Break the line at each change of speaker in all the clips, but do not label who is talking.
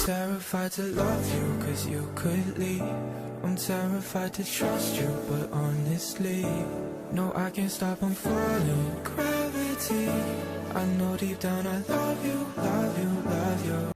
terrified to love you, cause you could leave. I'm terrified to trust you, but honestly, no, I can't stop, I'm falling. Gravity, I know deep down I love you, love you, love you.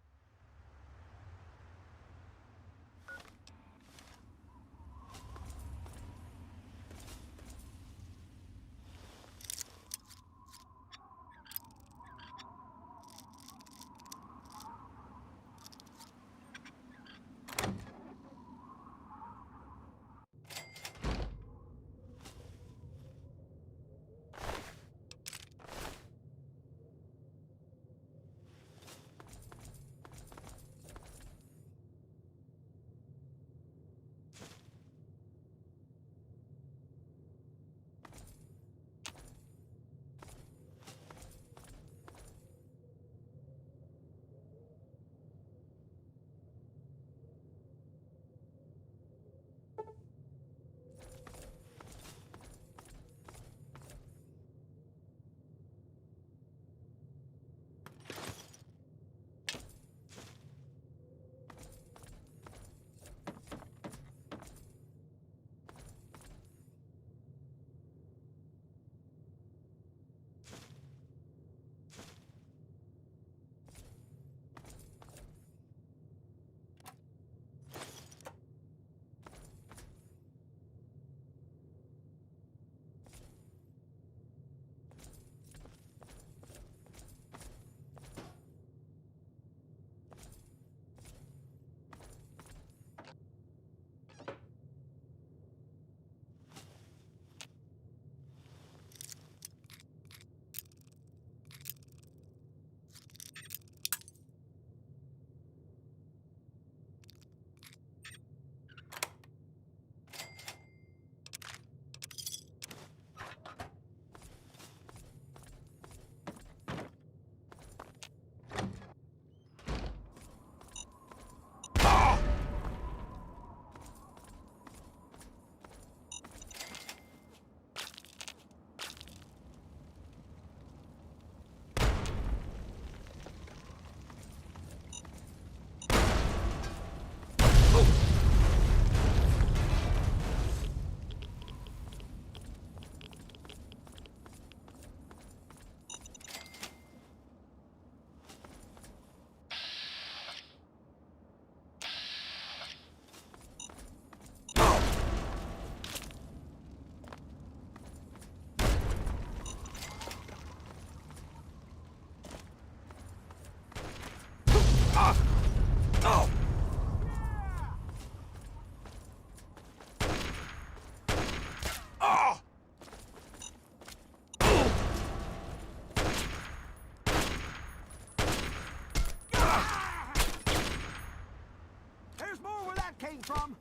Came from.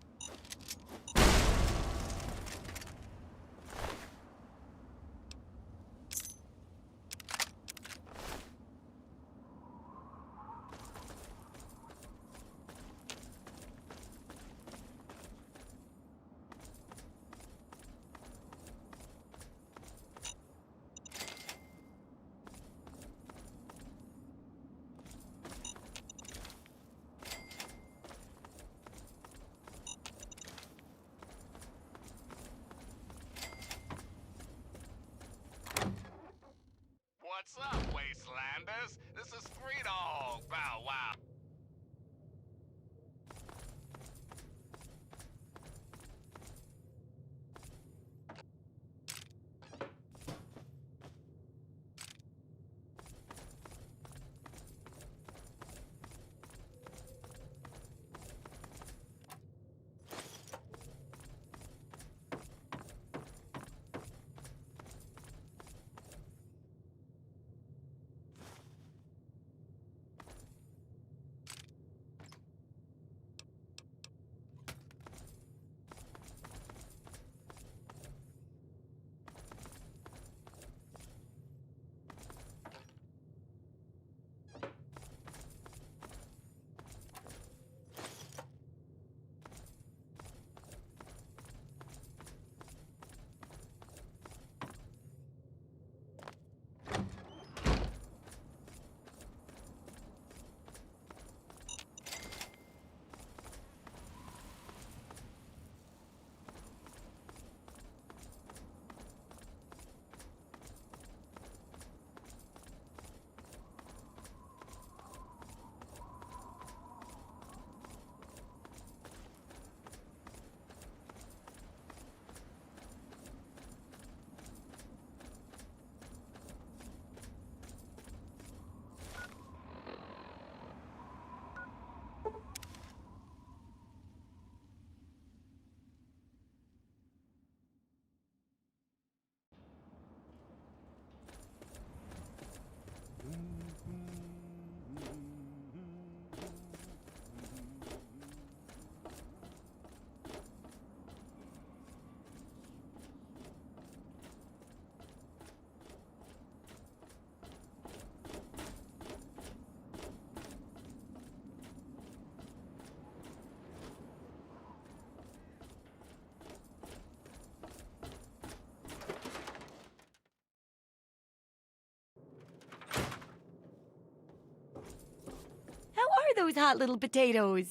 those hot little potatoes.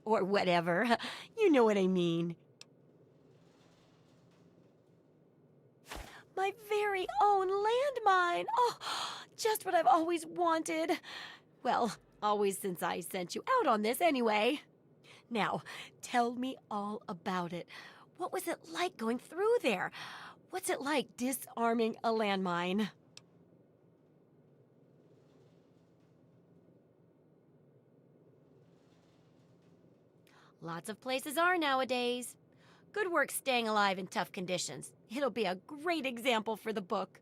Or whatever. You know what I mean. My very own landmine. Oh, just what I've always wanted. Well, always since I sent you out on this anyway. Now, tell me all about it. What was it like going through there? What's it like disarming a landmine? Lots of places are nowadays. Good work staying alive in tough conditions. It'll be a great example for the book.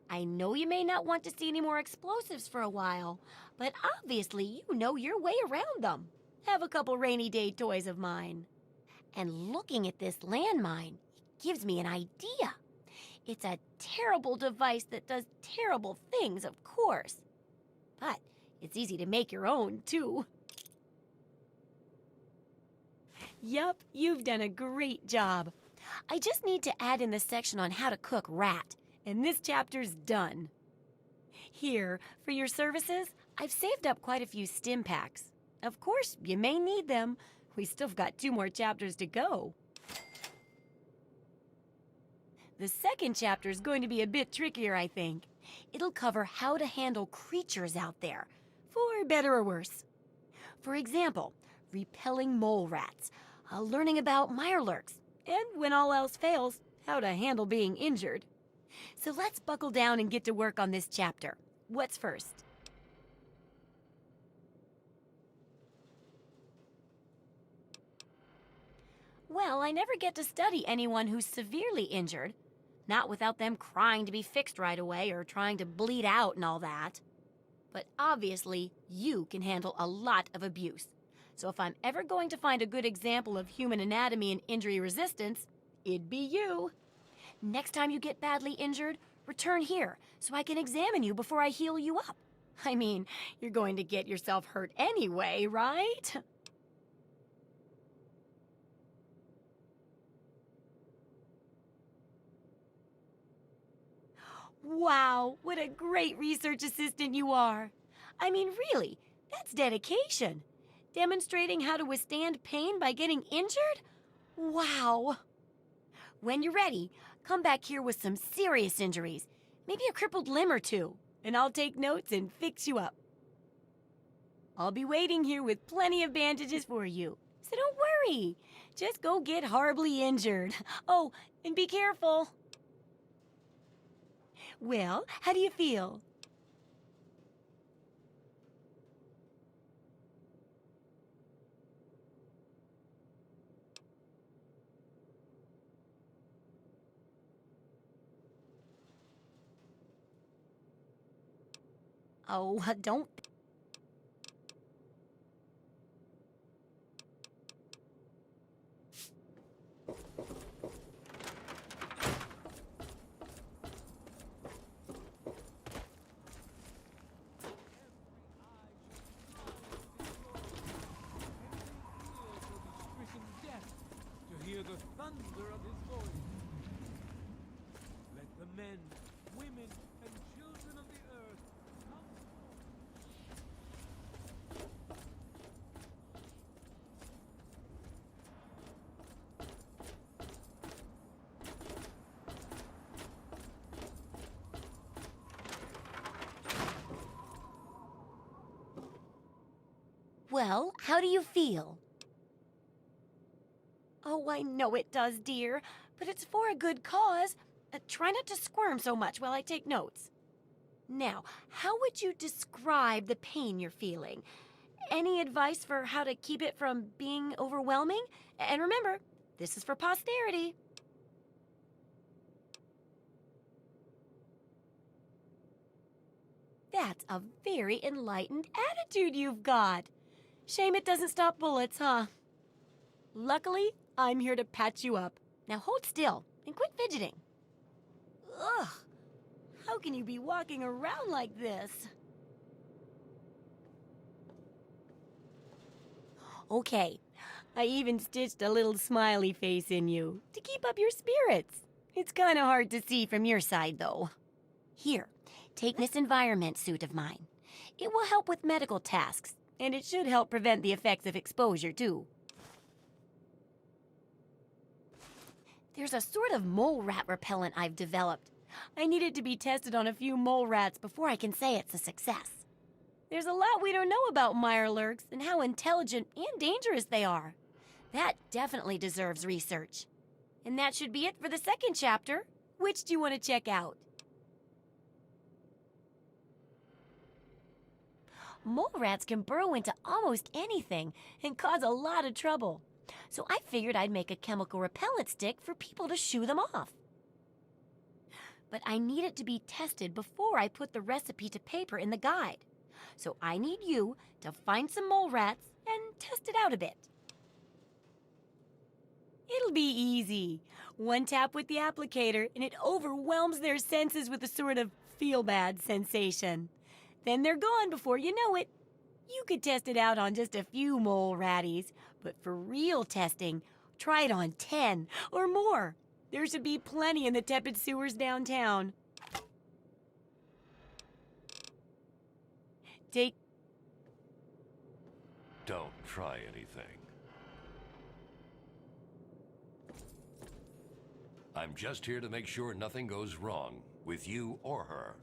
I know you may not want to see any more explosives for a while, but obviously you know your way around them. Have a couple rainy day toys of mine. And looking at this landmine, it gives me an idea. It's a terrible device that does terrible things, of course. But it's easy to make your own, too. Yup, you've done a great job. I just need to add in the section on how to cook rat, and this chapter's done. Here, for your services, I've saved up quite a few stim packs. Of course, you may need them. We still got 2 more chapters to go. The second chapter is going to be a bit trickier, I think. It'll cover how to handle creatures out there, for better or worse. For example, repelling mole rats, learning about mirelurks, and when all else fails, how to handle being injured. So let's buckle down and get to work on this chapter. What's first? Well, I never get to study anyone who's severely injured. Not without them crying to be fixed right away or trying to bleed out and all that. But obviously, you can handle a lot of abuse. So if I'm ever going to find a good example of human anatomy and injury resistance, it'd be you. Next time you get badly injured, return here so I can examine you before I heal you up. I mean, you're going to get yourself hurt anyway, right? Wow, what a great research assistant you are. I mean, really, that's dedication. Demonstrating how to withstand pain by getting injured? Wow. When you're ready, come back here with some serious injuries, maybe a crippled limb or 2, and I'll take notes and fix you up. I'll be waiting here with plenty of bandages for you, so don't worry. Just go get horribly injured. Oh, and be careful. Well, how do you feel? Oh, don't.
To hear the thunder of his voice. Let the men, women, and children of the earth come
Well, how do you feel? Oh, I know it does, dear, but it's for a good cause. Try not to squirm so much while I take notes. Now, how would you describe the pain you're feeling? Any advice for how to keep it from being overwhelming? And remember, this is for posterity. That's a very enlightened attitude you've got. Shame it doesn't stop bullets, huh? Luckily, I'm here to patch you up. Now hold still and quit fidgeting. Ugh, how can you be walking around like this? Okay, I even stitched a little smiley face in you to keep up your spirits. It's kind of hard to see from your side, though. Here, take this environment suit of mine. It will help with medical tasks, And it should help prevent the effects of exposure, too. There's a sort of mole rat repellent I've developed. I need it to be tested on a few mole rats before I can say it's a success. There's a lot we don't know about mirelurks and how intelligent and dangerous they are. That definitely deserves research. And that should be it for the second chapter. Which do you want to check out? Mole rats can burrow into almost anything and cause a lot of trouble. So I figured I'd make a chemical repellent stick for people to shoo them off. But I need it to be tested before I put the recipe to paper in the guide. So I need you to find some mole rats and test it out a bit. It'll be easy. One tap with the applicator and it overwhelms their senses with a sort of feel-bad sensation. Then they're gone before you know it. You could test it out on just a few mole ratties, but for real testing, try it on 10 or more. There should be plenty in the tepid sewers downtown.
Don't try anything. I'm just here to make sure nothing goes wrong with you or her.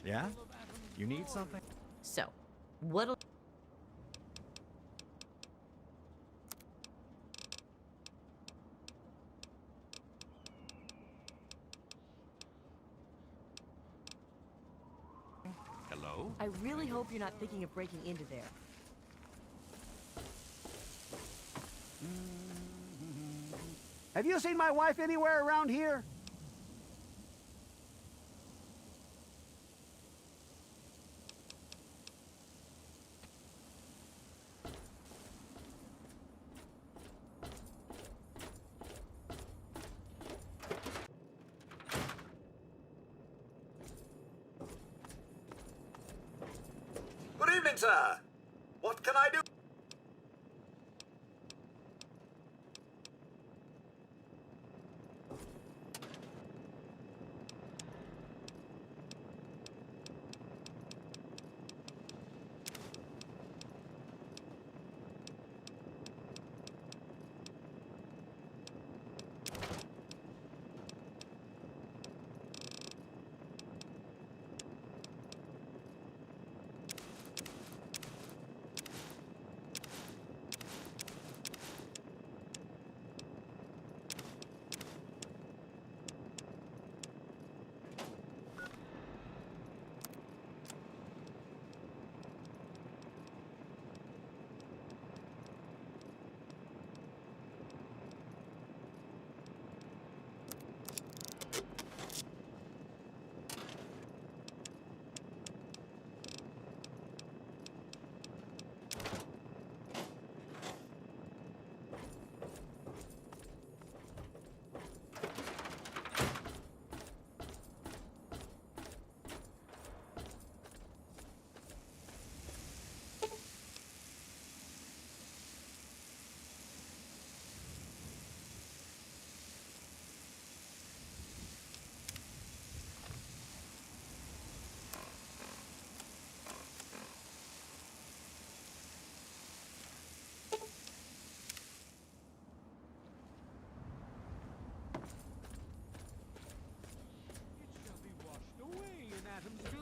Yeah? You need something?
So, what'll...
Hello?
I really hope you're not thinking of breaking into there.
Have you seen my wife anywhere around here?
Good evening, sir. What can I do?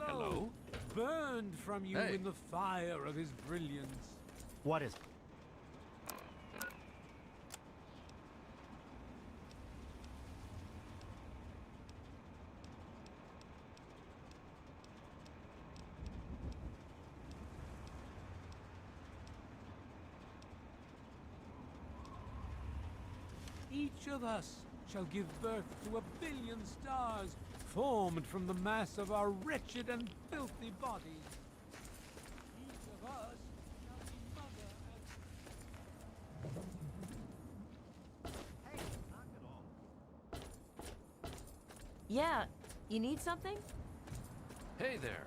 Hello?
Burned from you
Hey.
in the fire of his brilliance.
What is...
Each of us shall give birth to 1,000,000,000 stars, formed from the mass of our wretched and filthy bodies. Each of us shall be mother and...
Yeah, you need something?
Hey there.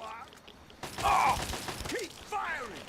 are! Oh! Keep firing!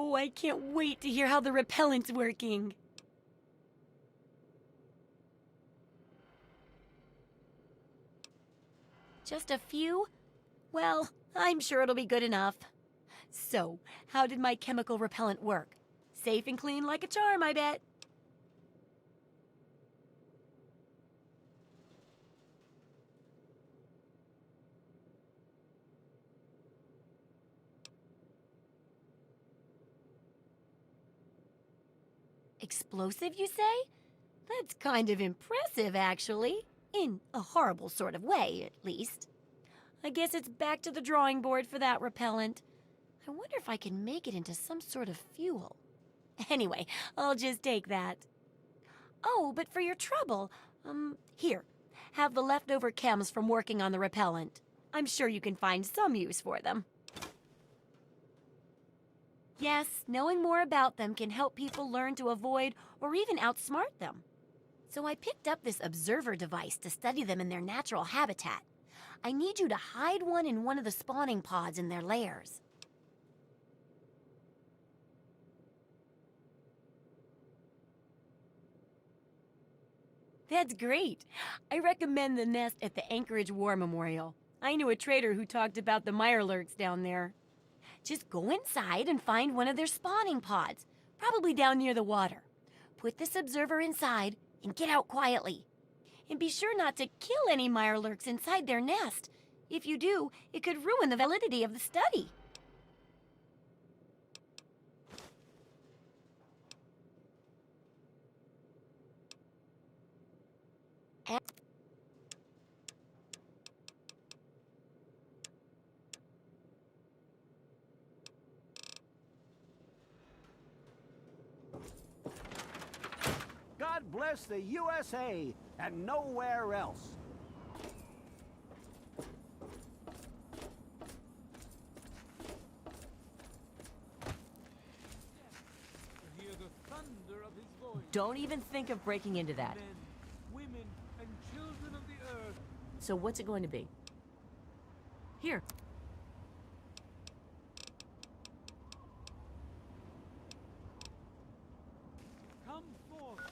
Oh, I can't wait to hear how the repellent's working. Just a few? Well, I'm sure it'll be good enough. So, how did my chemical repellent work? Safe and clean like a charm, I bet. Explosive, you say? That's kind of impressive, actually. In a horrible sort of way, at least. I guess it's back to the drawing board for that repellent. I wonder if I can make it into some sort of fuel. Anyway, I'll just take that. Oh, but for your trouble, here. Have the leftover chems from working on the repellent. I'm sure you can find some use for them. Yes, knowing more about them can help people learn to avoid or even outsmart them. So I picked up this observer device to study them in their natural habitat. I need you to hide one in one of the spawning pods in their lairs. That's great. I recommend the nest at the Anchorage War Memorial. I knew a trader who talked about the mirelurks down there. Just go inside and find one of their spawning pods, probably down near the water. Put this observer inside and get out quietly. And be sure not to kill any mirelurks inside their nest. If you do, it could ruin the validity of the study.
God bless the USA and nowhere else.
To hear the thunder of his voice.
Don't even think of breaking into that.
Men, women, and children of the earth.
So what's it going to be? Here.
Come forth.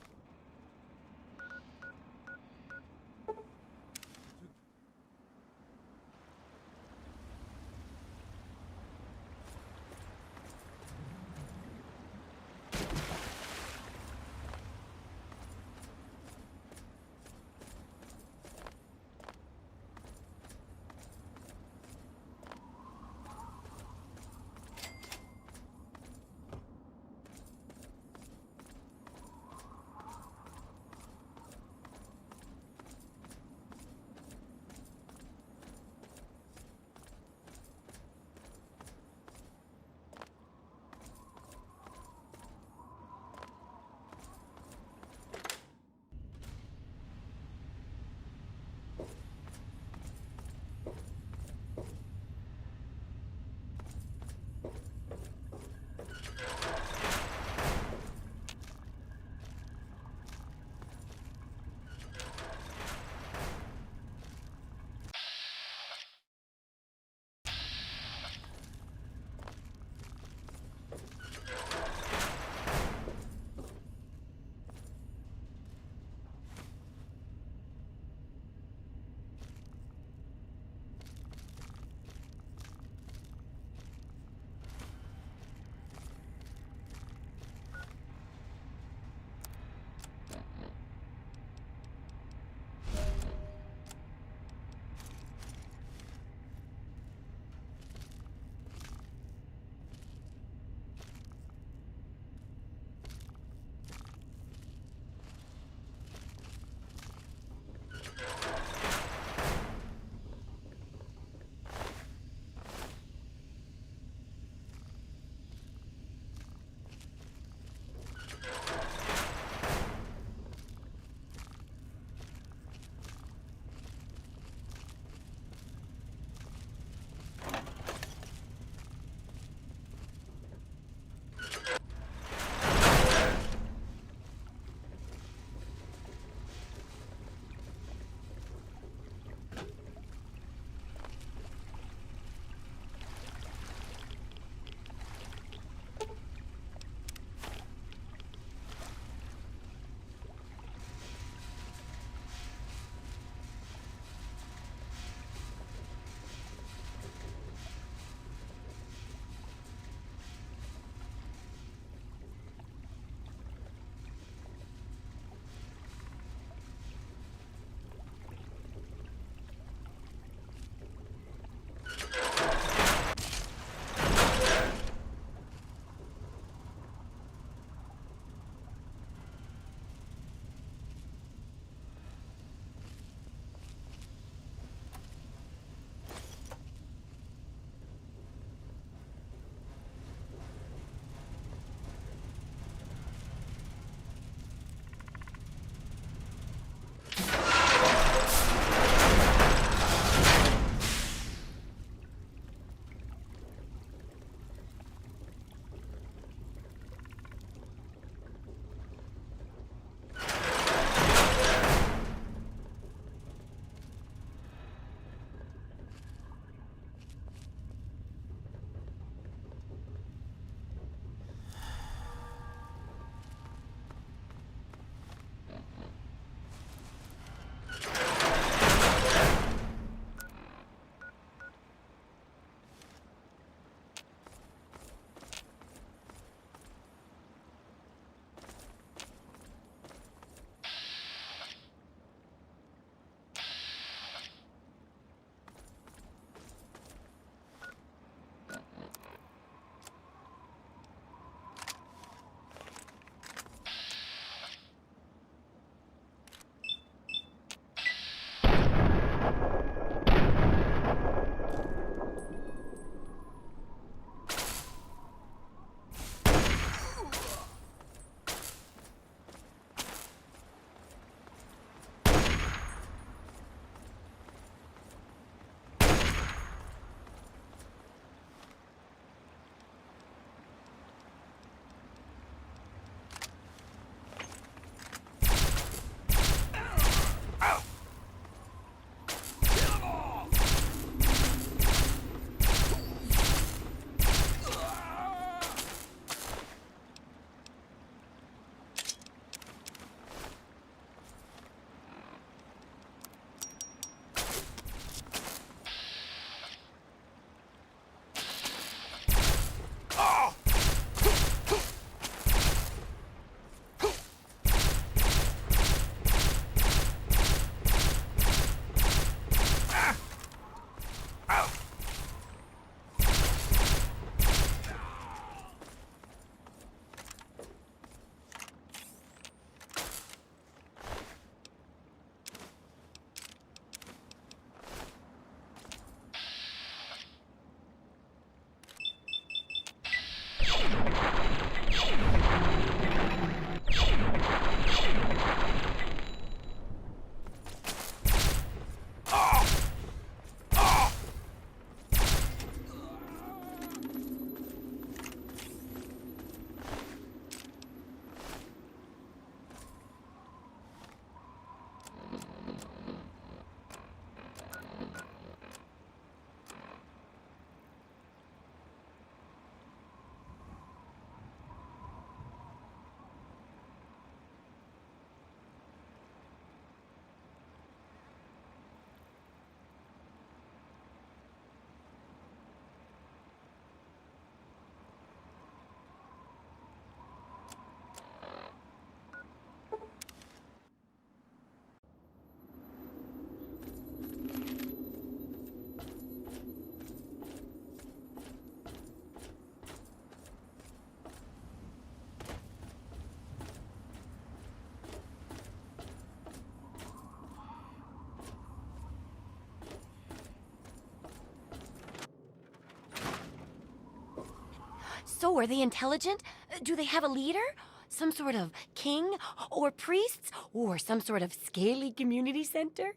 So, are they intelligent? Do they have a leader? Some sort of king? Or priests? Or some sort of scaly community center?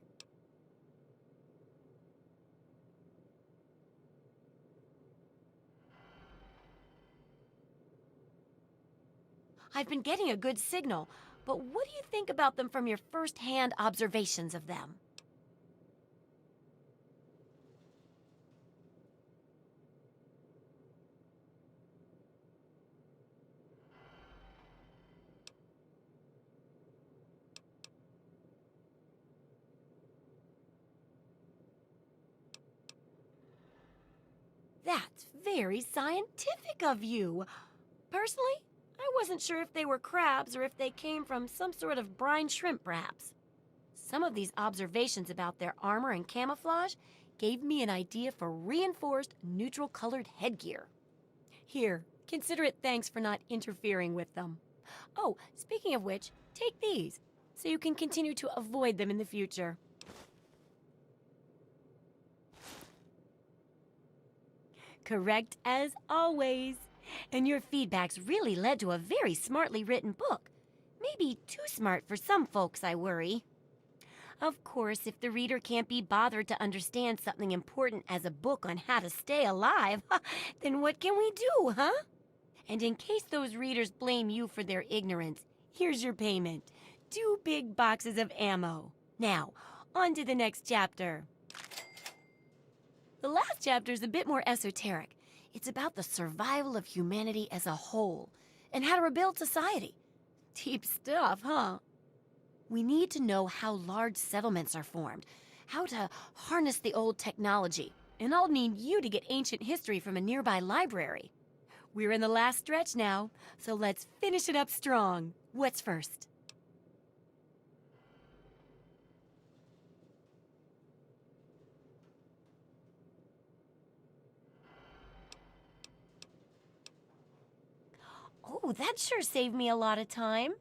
I've been getting a good signal, but what do you think about them from your first-hand observations of them? That's very scientific of you. Personally, I wasn't sure if they were crabs or if they came from some sort of brine shrimp, perhaps. Some of these observations about their armor and camouflage gave me an idea for reinforced neutral-colored headgear. Here, consider it thanks for not interfering with them. Oh, speaking of which, take these, so you can continue to avoid them in the future. Correct as always. And your feedback's really led to a very smartly written book. Maybe too smart for some folks, I worry. Of course, if the reader can't be bothered to understand something important as a book on how to stay alive, then what can we do, huh? And in case those readers blame you for their ignorance, here's your payment. 2 big boxes of ammo. Now, on to the next chapter. The last chapter is a bit more esoteric. It's about the survival of humanity as a whole and how to rebuild society. Deep stuff, huh? We need to know how large settlements are formed, how to harness the old technology, and I'll need you to get ancient history from a nearby library. We're in the last stretch now, so let's finish it up strong. What's first? Oh, that sure saved me a lot of time.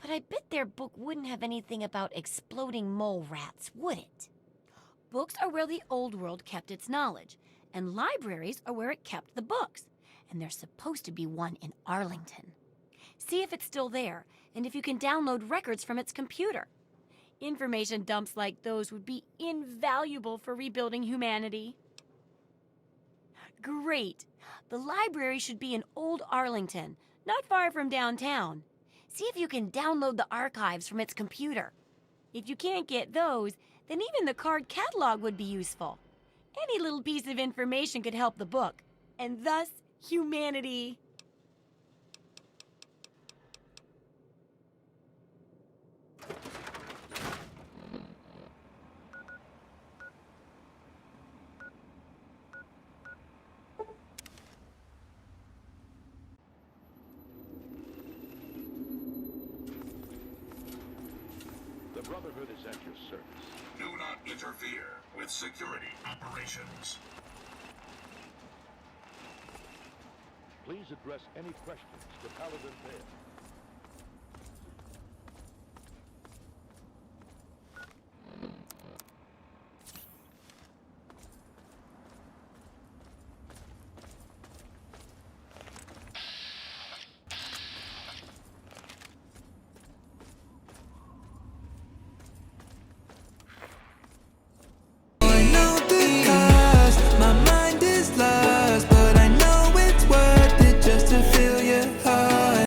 But I bet their book wouldn't have anything about exploding mole rats, would it? Books are where the old world kept its knowledge, and libraries are where it kept the books. And there's supposed to be one in Arlington. See if it's still there, and if you can download records from its computer. Information dumps like those would be invaluable for rebuilding humanity. Great! The library should be in Old Arlington, not far from downtown. See if you can download the archives from its computer. If you can't get those, then even the card catalog would be useful. Any little piece of information could help the book, and thus humanity.
The Brotherhood is at your service.
Do not interfere with security operations.
Please address any questions to Paladin Vale.